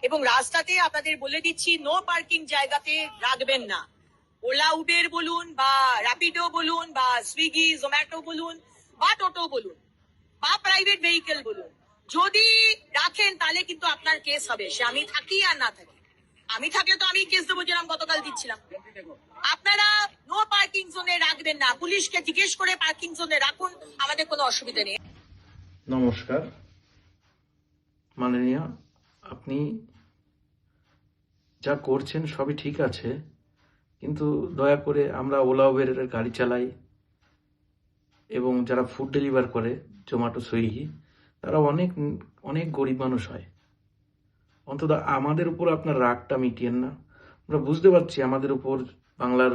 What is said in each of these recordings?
এবং রাস্তাতে আপনাদের বলে দিচ্ছি, নো পার্কিং জায়গাতে রাখবেন না। ওলা উবের বলুন বা র্যাপিডো বলুন বা সুইগি জোম্যাটো বলুন বা টোটো বলুন বা প্রাইভেট ভেহিকেল বলুন, যদি রাখেন তাহলে কিন্তু আপনার কেস হবে, সে আমি থাকি আর না থাকি। আমি থাকলে তো আমি কেস দেবো, যেরকম গতকাল দিচ্ছিলাম। আপনারা নো পার্কিং জোনে রাখবেন না, পুলিশকে জিজ্ঞেস করে পার্কিং জোনে রাখুন, আমাদের কোনো অসুবিধা নেই। নমস্কার মাননীয়, আপনি যা করছেন সবই ঠিক আছে, কিন্তু দয়া করে আমরা ওলা উবেরের গাড়ি চালাই এবং যারা ফুড ডেলিভার করে জোম্যাটো সুইগি, তারা অনেক অনেক গরিব মানুষ হয়। অন্তত আমাদের উপর আপনার রাগটা মিটিয়েন না। আমরা বুঝতে পারছি আমাদের উপর, বাংলার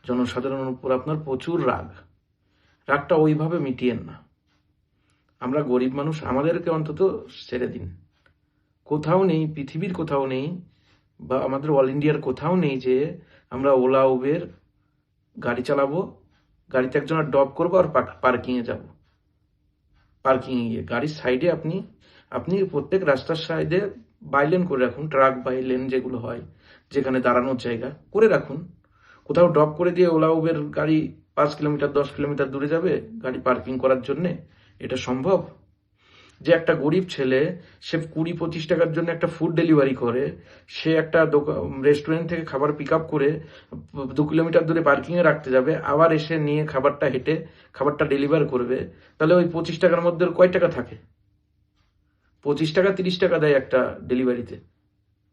জনসাধারণের উপর আপনার প্রচুর রাগটা ওইভাবে মিটিয়েন না। আমরা গরিব মানুষ, আমাদেরকে অন্তত ছেড়ে দিন। কোথাও নেই, পৃথিবীর কোথাও নেই, বা আমাদের অল ইন্ডিয়ার কোথাও নেই যে আমরা ওলা উবের গাড়ি চালাবো, গাড়িতে একজনের ড্রপ করবো আর পার্কিংয়ে যাব। পার্কিংয়ে গিয়ে গাড়ির সাইডে আপনি প্রত্যেক রাস্তার সাইডে বাইলেন করে রাখুন, ট্রাক বাইলেন যেগুলো হয়, যেখানে দাঁড়ানোর জায়গা করে রাখুন। কোথাও ড্রপ করে দিয়ে ওলা উবের গাড়ি 5 কিলোমিটার 10 কিলোমিটার দূরে যাবে গাড়ি পার্কিং করার জন্যে? এটা সম্ভব? যে একটা গরিব ছেলে, সে 20-25 টাকার জন্য একটা ফুড ডেলিভারি করে, সে একটা রেস্টুরেন্ট থেকে খাবার পিক আপ করে 2 কিলোমিটার দূরে পার্কিংয়ে রাখতে যাবে, আবার এসে নিয়ে খাবারটা হেঁটে খাবারটা ডেলিভার করবে, তাহলে ওই 25 টাকার মধ্যে কয় টাকা থাকে? 25 টাকা 30 টাকা দেয় একটা ডেলিভারিতে।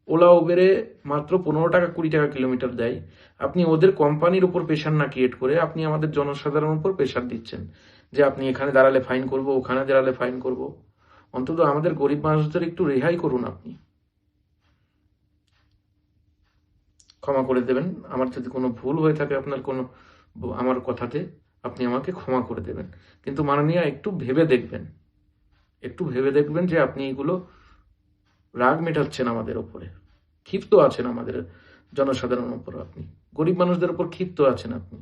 ওলা উবেরে মাত্র 15 টাকা 20 টাকা কিলোমিটার দেয়। আপনি ওদের কোম্পানির উপর প্রেশার না ক্রিয়েট করে আপনি আমাদের জনসাধারণের উপর প্রেশার দিচ্ছেন যে আপনি এখানে দাঁড়ালে ফাইন করব, ওখানে দাঁড়ালে ফাইন করব। অন্তত আমাদের গরিব মানুষদের একটু রেহাই করুন। আপনি ক্ষমা করে দেবেন আমার যদি কোনো ভুল হয়ে থাকে, আপনার কোনো আমার কথাতে আপনি আমাকে ক্ষমা করে দেবেন। কিন্তু মাননীয়, একটু ভেবে দেখবেন যে আপনি এগুলো রাগ মেটাচ্ছেন আমাদের ওপরে, ক্ষিপ্ত আছেন আমাদের জনসাধারণের উপর, আপনি গরিব মানুষদের উপর ক্ষিপ্ত আছেন আপনি।